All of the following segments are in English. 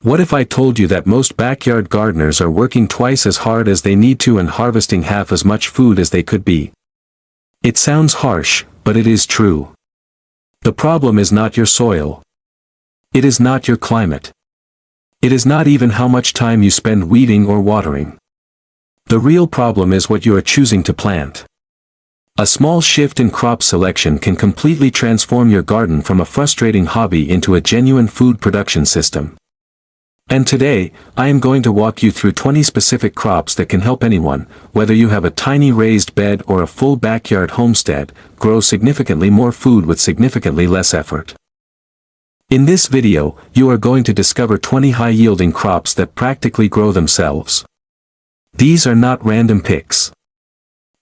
What if I told you that most backyard gardeners are working twice as hard as they need to and harvesting half as much food as they could be? It sounds harsh, but it is true. The problem is not your soil. It is not your climate. It is not even how much time you spend weeding or watering. The real problem is what you are choosing to plant. A small shift in crop selection can completely transform your garden from a frustrating hobby into a genuine food production system. And today, I am going to walk you through 20 specific crops that can help anyone, whether you have a tiny raised bed or a full backyard homestead, grow significantly more food with significantly less effort. In this video, you are going to discover 20 high-yielding crops that practically grow themselves. These are not random picks.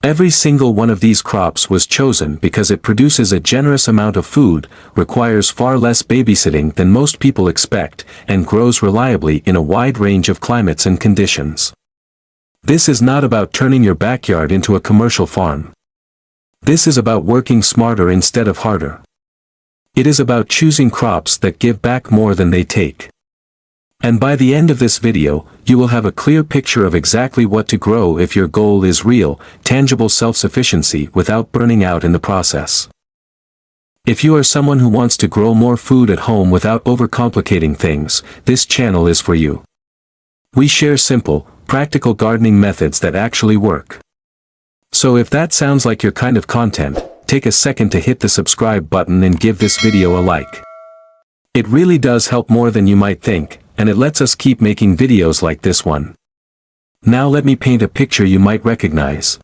Every single one of these crops was chosen because it produces a generous amount of food, requires far less babysitting than most people expect, and grows reliably in a wide range of climates and conditions. This is not about turning your backyard into a commercial farm. This is about working smarter instead of harder. It is about choosing crops that give back more than they take. And by the end of this video, you will have a clear picture of exactly what to grow if your goal is real, tangible self-sufficiency without burning out in the process. If you are someone who wants to grow more food at home without overcomplicating things, this channel is for you. We share simple, practical gardening methods that actually work. So if that sounds like your kind of content, take a second to hit the subscribe button and give this video a like. It really does help more than you might think, and it lets us keep making videos like this one. Now let me paint a picture you might recognize.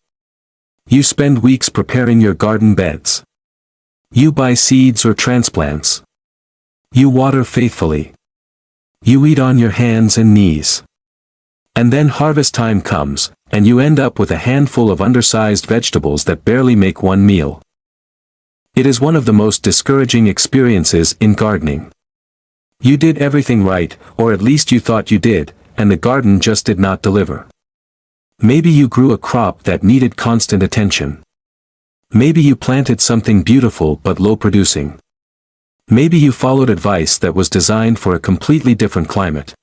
You spend weeks preparing your garden beds. You buy seeds or transplants. You water faithfully. You eat on your hands and knees. And then harvest time comes, and you end up with a handful of undersized vegetables that barely make one meal. It is one of the most discouraging experiences in gardening. You did everything right, or at least you thought you did, and the garden just did not deliver. Maybe you grew a crop that needed constant attention. Maybe you planted something beautiful but low producing. Maybe you followed advice that was designed for a completely different climate.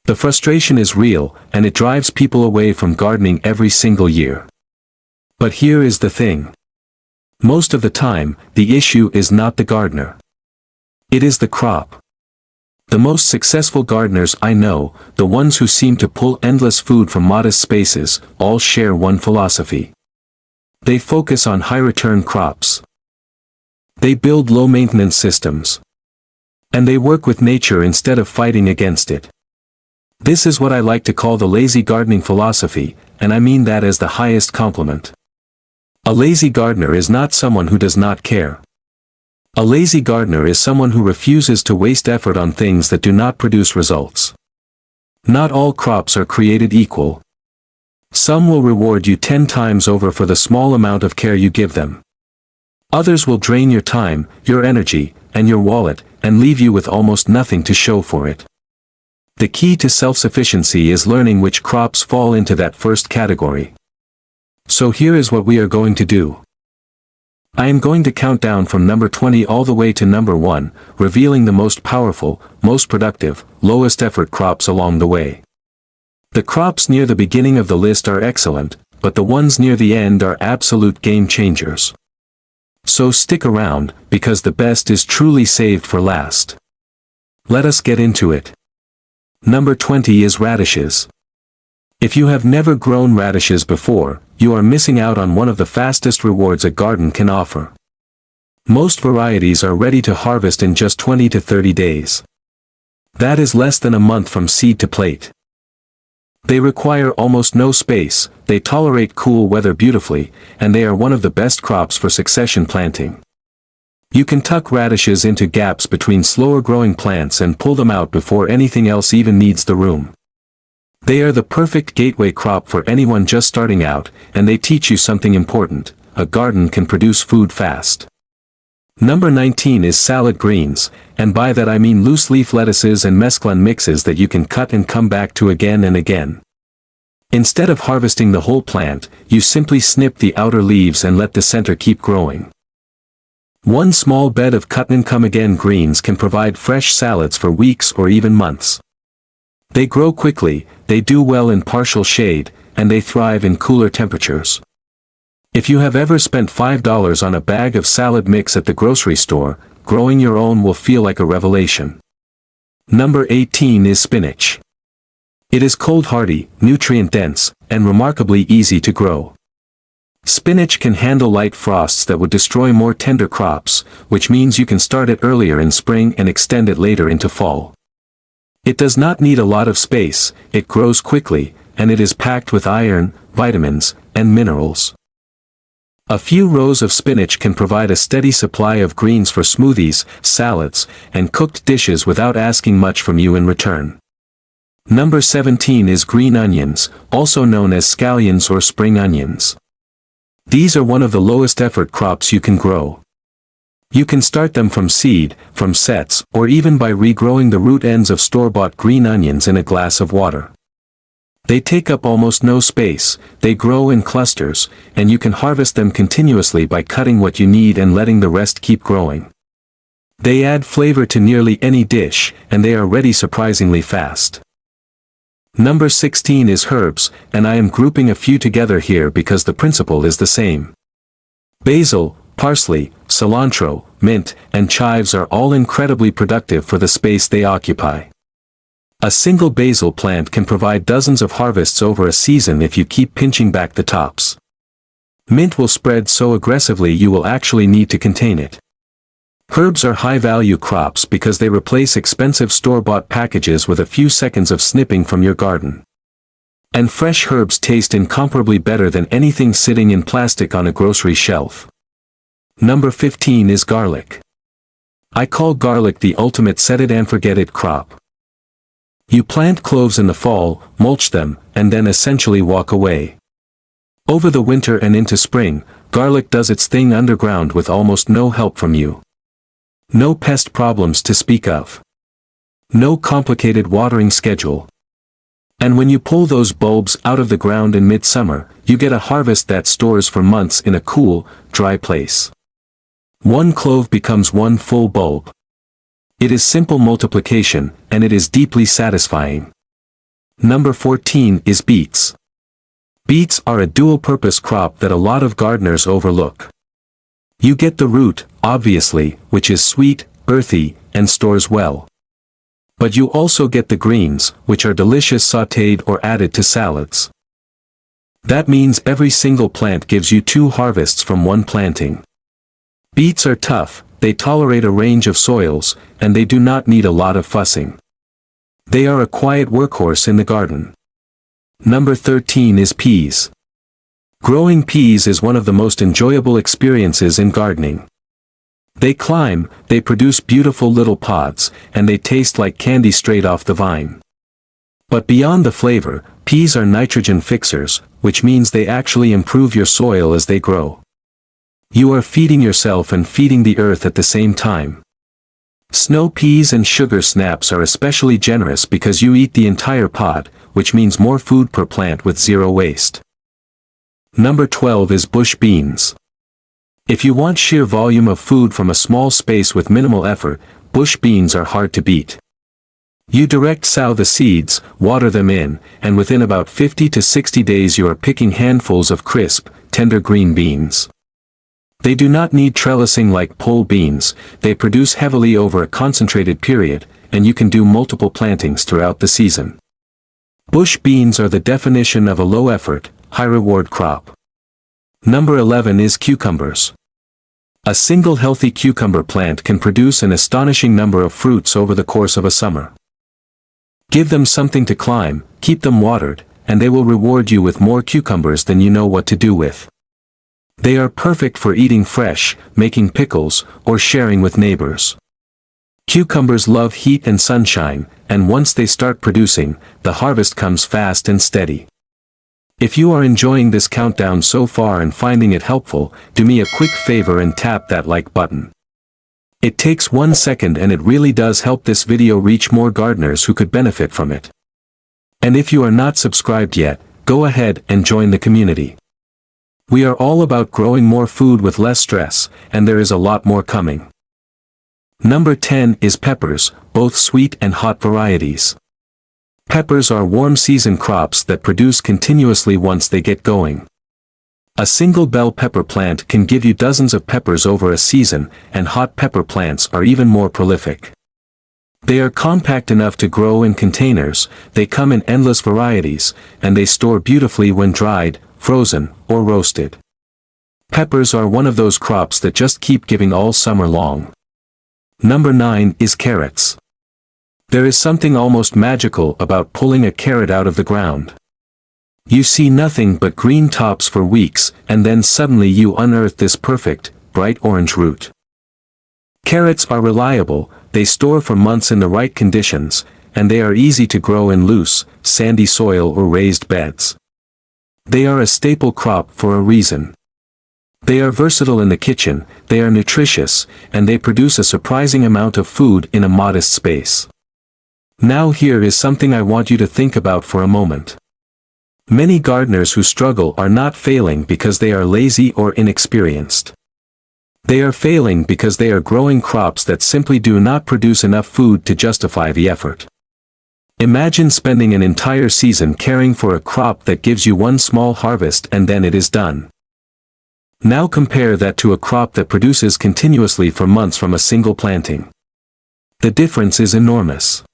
The frustration is real, and it drives people away from gardening every single year. But here is the thing. Most of the time, the issue is not the gardener. It is the crop. The most successful gardeners I know, the ones who seem to pull endless food from modest spaces, all share one philosophy. They focus on high-return crops. They build low-maintenance systems. And they work with nature instead of fighting against it. This is what I like to call the lazy gardening philosophy, and I mean that as the highest compliment. A lazy gardener is not someone who does not care. A lazy gardener is someone who refuses to waste effort on things that do not produce results. Not all crops are created equal. Some will reward you 10 times over for the small amount of care you give them. Others will drain your time, your energy, and your wallet, and leave you with almost nothing to show for it. The key to self-sufficiency is learning which crops fall into that first category. So here is what we are going to do. I am going to count down from number 20 all the way to number 1, revealing the most powerful, most productive, lowest effort crops along the way. The crops near the beginning of the list are excellent, but the ones near the end are absolute game changers. So stick around, because the best is truly saved for last. Let us get into it. Number 20 is radishes. If you have never grown radishes before, you are missing out on one of the fastest rewards a garden can offer. Most varieties are ready to harvest in just 20 to 30 days. That is less than a month from seed to plate. They require almost no space, they tolerate cool weather beautifully, and they are one of the best crops for succession planting. You can tuck radishes into gaps between slower growing plants and pull them out before anything else even needs the room. They are the perfect gateway crop for anyone just starting out, and they teach you something important: a garden can produce food fast. Number 19 is salad greens, and by that I mean loose leaf lettuces and mesclun mixes that you can cut and come back to again and again. Instead of harvesting the whole plant, you simply snip the outer leaves and let the center keep growing. One small bed of cut and come again greens can provide fresh salads for weeks or even months. They grow quickly, they do well in partial shade, and they thrive in cooler temperatures. If you have ever spent $5 on a bag of salad mix at the grocery store, growing your own will feel like a revelation. Number 18 is spinach. It is cold-hardy, nutrient-dense, and remarkably easy to grow. Spinach can handle light frosts that would destroy more tender crops, which means you can start it earlier in spring and extend it later into fall. It does not need a lot of space, it grows quickly, and it is packed with iron, vitamins, and minerals. A few rows of spinach can provide a steady supply of greens for smoothies, salads, and cooked dishes without asking much from you in return. Number 17 is green onions, also known as scallions or spring onions. These are one of the lowest effort crops you can grow. You can start them from seed, from sets, or even by regrowing the root ends of store-bought green onions in a glass of water. They take up almost no space, they grow in clusters, and you can harvest them continuously by cutting what you need and letting the rest keep growing. They add flavor to nearly any dish, and they are ready surprisingly fast. Number 16 is herbs, and I am grouping a few together here because the principle is the same. Basil, parsley, cilantro, mint, and chives are all incredibly productive for the space they occupy. A single basil plant can provide dozens of harvests over a season if you keep pinching back the tops. Mint will spread so aggressively you will actually need to contain it. Herbs are high-value crops because they replace expensive store-bought packages with a few seconds of snipping from your garden. And fresh herbs taste incomparably better than anything sitting in plastic on a grocery shelf. Number 15 is garlic. I call garlic the ultimate set-it-and-forget-it crop. You plant cloves in the fall, mulch them, and then essentially walk away. Over the winter and into spring, garlic does its thing underground with almost no help from you. No pest problems to speak of. No complicated watering schedule. And when you pull those bulbs out of the ground in midsummer, you get a harvest that stores for months in a cool, dry place. One clove becomes one full bulb. It is simple multiplication, and it is deeply satisfying. Number 14 is beets. Beets are a dual-purpose crop that a lot of gardeners overlook. You get the root, obviously, which is sweet, earthy, and stores well. But you also get the greens, which are delicious sautéed or added to salads. That means every single plant gives you 2 harvests from one planting. Beets are tough, they tolerate a range of soils, and they do not need a lot of fussing. They are a quiet workhorse in the garden. Number 13 is peas. Growing peas is one of the most enjoyable experiences in gardening. They climb, they produce beautiful little pods, and they taste like candy straight off the vine. But beyond the flavor, peas are nitrogen fixers, which means they actually improve your soil as they grow. You are feeding yourself and feeding the earth at the same time. Snow peas and sugar snaps are especially generous because you eat the entire pod, which means more food per plant with zero waste. Number 12 is bush beans. If you want sheer volume of food from a small space with minimal effort, bush beans are hard to beat. You direct sow the seeds, water them in, and within about 50 to 60 days you are picking handfuls of crisp, tender green beans. They do not need trellising like pole beans, they produce heavily over a concentrated period, and you can do multiple plantings throughout the season. Bush beans are the definition of a low-effort, high-reward crop. Number 11 is cucumbers. A single healthy cucumber plant can produce an astonishing number of fruits over the course of a summer. Give them something to climb, keep them watered, and they will reward you with more cucumbers than you know what to do with. They are perfect for eating fresh, making pickles, or sharing with neighbors. Cucumbers love heat and sunshine, and once they start producing, the harvest comes fast and steady. If you are enjoying this countdown so far and finding it helpful, do me a quick favor and tap that like button. It takes 1 second and it really does help this video reach more gardeners who could benefit from it. And if you are not subscribed yet, go ahead and join the community. We are all about growing more food with less stress, and there is a lot more coming. Number 10 is peppers, both sweet and hot varieties. Peppers are warm season crops that produce continuously once they get going. A single bell pepper plant can give you dozens of peppers over a season, and hot pepper plants are even more prolific. They are compact enough to grow in containers, they come in endless varieties, and they store beautifully when dried, frozen, or roasted. Peppers are one of those crops that just keep giving all summer long. Number 9 is carrots. There is something almost magical about pulling a carrot out of the ground. You see nothing but green tops for weeks, and then suddenly you unearth this perfect, bright orange root. Carrots are reliable, they store for months in the right conditions, and they are easy to grow in loose, sandy soil or raised beds. They are a staple crop for a reason. They are versatile in the kitchen, they are nutritious, and they produce a surprising amount of food in a modest space. Now here is something I want you to think about for a moment. Many gardeners who struggle are not failing because they are lazy or inexperienced. They are failing because they are growing crops that simply do not produce enough food to justify the effort. Imagine spending an entire season caring for a crop that gives you one small harvest and then it is done. Now compare that to a crop that produces continuously for months from a single planting. The difference is enormous.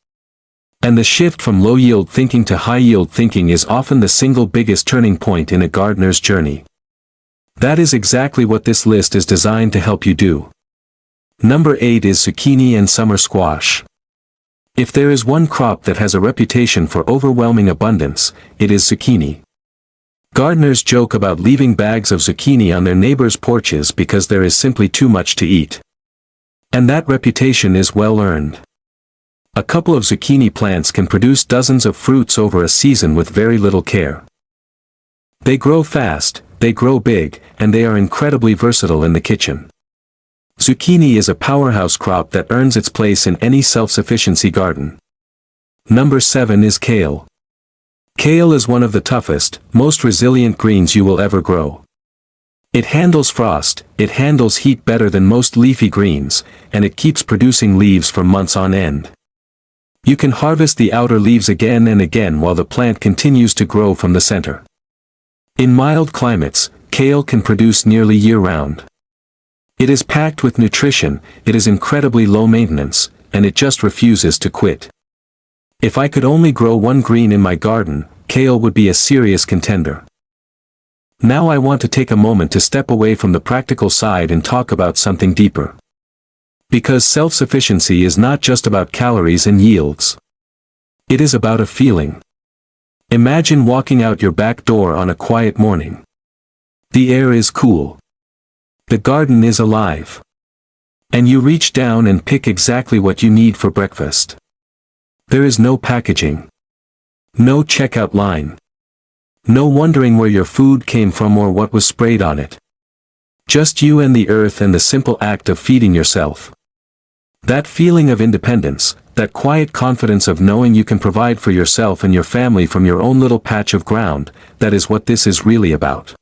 And the shift from low-yield thinking to high-yield thinking is often the single biggest turning point in a gardener's journey. That is exactly what this list is designed to help you do. Number 8 is zucchini and summer squash. If there is one crop that has a reputation for overwhelming abundance, it is zucchini. Gardeners joke about leaving bags of zucchini on their neighbors' porches because there is simply too much to eat. And that reputation is well earned. A couple of zucchini plants can produce dozens of fruits over a season with very little care. They grow fast, they grow big, and they are incredibly versatile in the kitchen. Zucchini is a powerhouse crop that earns its place in any self-sufficiency garden. Number 7 is kale. Kale is one of the toughest, most resilient greens you will ever grow. It handles frost, it handles heat better than most leafy greens, and it keeps producing leaves for months on end. You can harvest the outer leaves again and again while the plant continues to grow from the center. In mild climates, kale can produce nearly year-round. It is packed with nutrition, it is incredibly low maintenance, and it just refuses to quit. If I could only grow one green in my garden, kale would be a serious contender. Now I want to take a moment to step away from the practical side and talk about something deeper. Because self-sufficiency is not just about calories and yields. It is about a feeling. Imagine walking out your back door on a quiet morning. The air is cool. The garden is alive. And you reach down and pick exactly what you need for breakfast. There is no packaging. No checkout line. No wondering where your food came from or what was sprayed on it. Just you and the earth and the simple act of feeding yourself. That feeling of independence, that quiet confidence of knowing you can provide for yourself and your family from your own little patch of ground, that is what this is really about.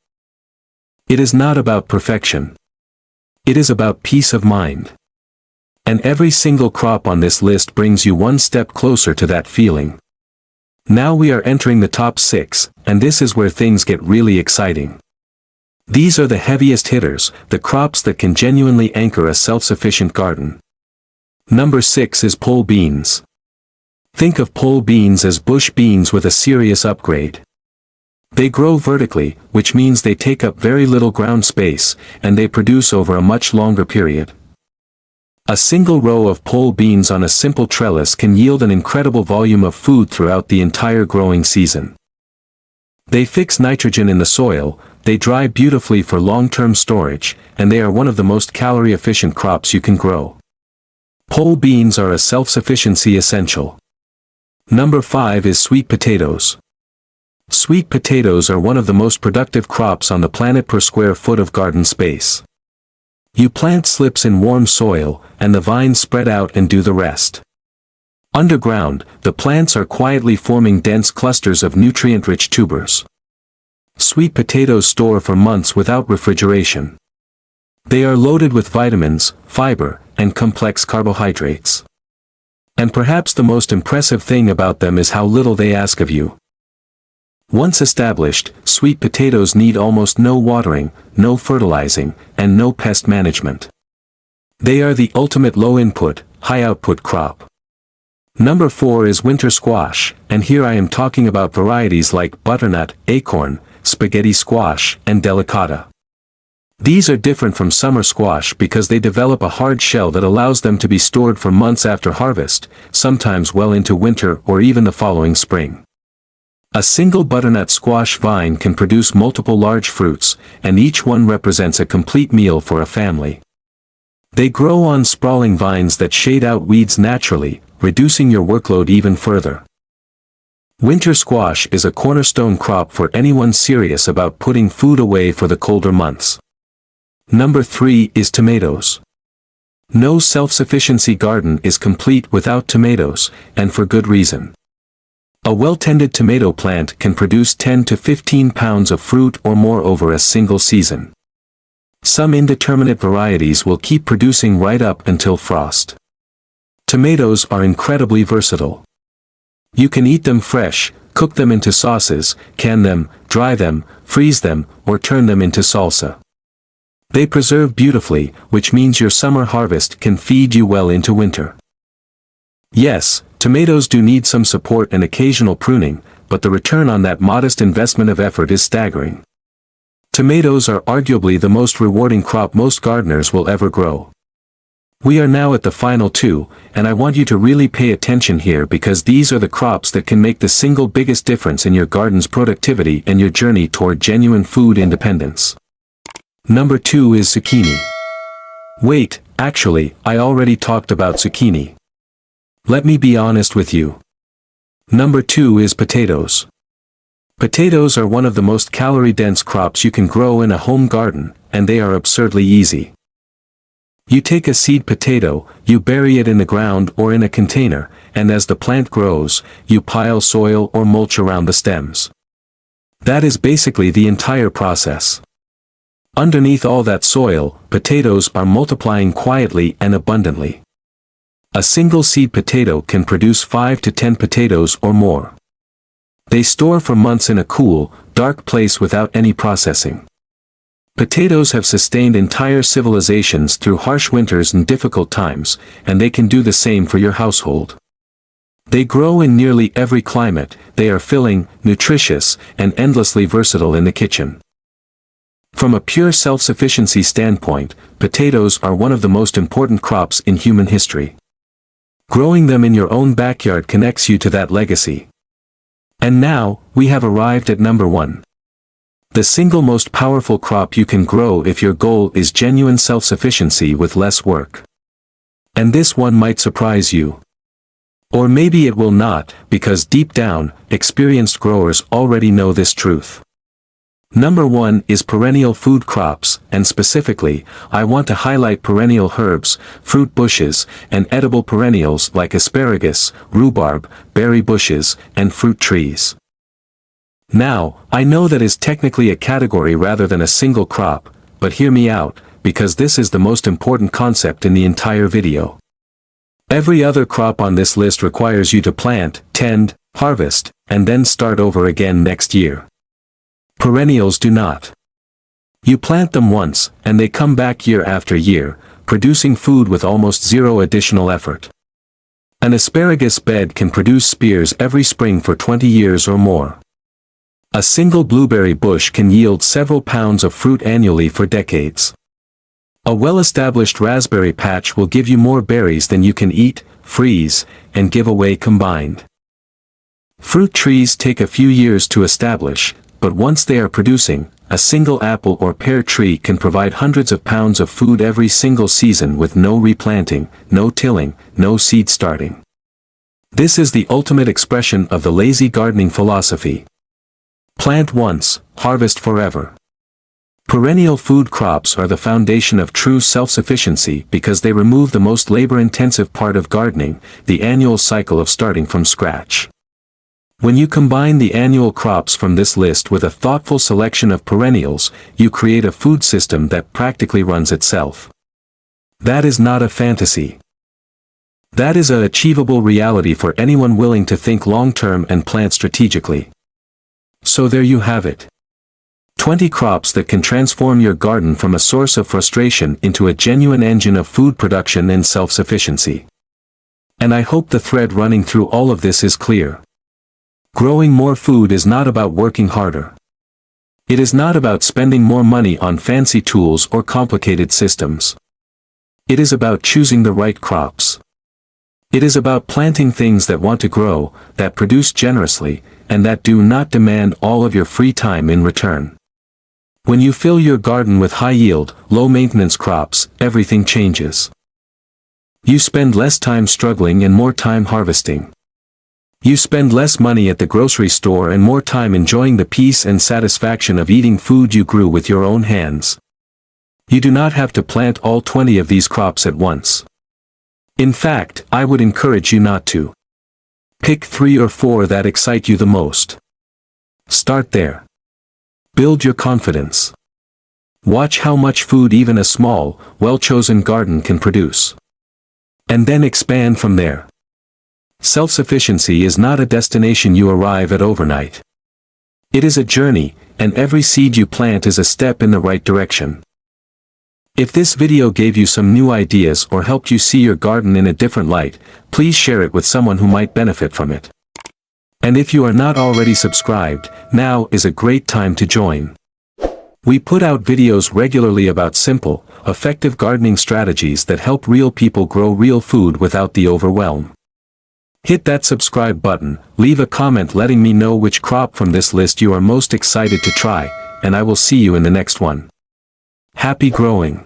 It is not about perfection. It is about peace of mind. And every single crop on this list brings you one step closer to that feeling. Now we are entering the top 6, and this is where things get really exciting. These are the heaviest hitters, the crops that can genuinely anchor a self-sufficient garden. Number 6 is pole beans. Think of pole beans as bush beans with a serious upgrade. They grow vertically, which means they take up very little ground space, and they produce over a much longer period. A single row of pole beans on a simple trellis can yield an incredible volume of food throughout the entire growing season. They fix nitrogen in the soil, they dry beautifully for long-term storage, and they are one of the most calorie-efficient crops you can grow. Pole beans are a self-sufficiency essential. Number 5 is sweet potatoes. Sweet potatoes are one of the most productive crops on the planet per square foot of garden space. You plant slips in warm soil, and the vines spread out and do the rest. Underground, the plants are quietly forming dense clusters of nutrient-rich tubers. Sweet potatoes store for months without refrigeration. They are loaded with vitamins, fiber, and complex carbohydrates. And perhaps the most impressive thing about them is how little they ask of you. Once established, sweet potatoes need almost no watering, no fertilizing, and no pest management. They are the ultimate low-input, high-output crop. Number 4 is winter squash, and here I am talking about varieties like butternut, acorn, spaghetti squash, and delicata. These are different from summer squash because they develop a hard shell that allows them to be stored for months after harvest, sometimes well into winter or even the following spring. A single butternut squash vine can produce multiple large fruits, and each one represents a complete meal for a family. They grow on sprawling vines that shade out weeds naturally, reducing your workload even further. Winter squash is a cornerstone crop for anyone serious about putting food away for the colder months. Number 3 is tomatoes. No self-sufficiency garden is complete without tomatoes, and for good reason. A well-tended tomato plant can produce 10 to 15 pounds of fruit or more over a single season. Some indeterminate varieties will keep producing right up until frost. Tomatoes are incredibly versatile. You can eat them fresh, cook them into sauces, can them, dry them, freeze them, or turn them into salsa. They preserve beautifully, which means your summer harvest can feed you well into winter. Yes, tomatoes do need some support and occasional pruning, but the return on that modest investment of effort is staggering. Tomatoes are arguably the most rewarding crop most gardeners will ever grow. We are now at the final 2, and I want you to really pay attention here because these are the crops that can make the single biggest difference in your garden's productivity and your journey toward genuine food independence. Number 2 is zucchini. Wait, actually, I already talked about zucchini. Let me be honest with you. Number 2 is potatoes. Potatoes are one of the most calorie-dense crops you can grow in a home garden, and they are absurdly easy. You take a seed potato, you bury it in the ground or in a container, and as the plant grows, you pile soil or mulch around the stems. That is basically the entire process. Underneath all that soil, potatoes are multiplying quietly and abundantly. A single seed potato can produce 5 to 10 potatoes or more. They store for months in a cool, dark place without any processing. Potatoes have sustained entire civilizations through harsh winters and difficult times, and they can do the same for your household. They grow in nearly every climate, they are filling, nutritious, and endlessly versatile in the kitchen. From a pure self-sufficiency standpoint, potatoes are one of the most important crops in human history. Growing them in your own backyard connects you to that legacy. And now, we have arrived at number 1. The single most powerful crop you can grow if your goal is genuine self-sufficiency with less work. And this one might surprise you. Or maybe it will not, because deep down, experienced growers already know this truth. Number 1 is perennial food crops, and specifically, I want to highlight perennial herbs, fruit bushes, and edible perennials like asparagus, rhubarb, berry bushes, and fruit trees. Now, I know that is technically a category rather than a single crop, but hear me out, because this is the most important concept in the entire video. Every other crop on this list requires you to plant, tend, harvest, and then start over again next year. Perennials do not. You plant them once, and they come back year after year, producing food with almost zero additional effort. An asparagus bed can produce spears every spring for 20 years or more. A single blueberry bush can yield several pounds of fruit annually for decades. A well-established raspberry patch will give you more berries than you can eat, freeze, and give away combined. Fruit trees take a few years to establish, but once they are producing, a single apple or pear tree can provide hundreds of pounds of food every single season with no replanting, no tilling, no seed starting. This is the ultimate expression of the lazy gardening philosophy. Plant once, harvest forever. Perennial food crops are the foundation of true self-sufficiency because they remove the most labor-intensive part of gardening, the annual cycle of starting from scratch. When you combine the annual crops from this list with a thoughtful selection of perennials, you create a food system that practically runs itself. That is not a fantasy. That is an achievable reality for anyone willing to think long-term and plan strategically. So there you have it. 20 crops that can transform your garden from a source of frustration into a genuine engine of food production and self-sufficiency. And I hope the thread running through all of this is clear. Growing more food is not about working harder. It is not about spending more money on fancy tools or complicated systems. It is about choosing the right crops. It is about planting things that want to grow, that produce generously, and that do not demand all of your free time in return. When you fill your garden with high-yield, low-maintenance crops, everything changes. You spend less time struggling and more time harvesting. You spend less money at the grocery store and more time enjoying the peace and satisfaction of eating food you grew with your own hands. You do not have to plant all 20 of these crops at once. In fact, I would encourage you not to. Pick 3 or 4 that excite you the most. Start there. Build your confidence. Watch how much food even a small, well-chosen garden can produce. And then expand from there. Self-sufficiency is not a destination you arrive at overnight. It is a journey, and every seed you plant is a step in the right direction. If this video gave you some new ideas or helped you see your garden in a different light, please share it with someone who might benefit from it. And if you are not already subscribed, now is a great time to join. We put out videos regularly about simple, effective gardening strategies that help real people grow real food without the overwhelm. Hit that subscribe button, leave a comment letting me know which crop from this list you are most excited to try, and I will see you in the next one. Happy growing!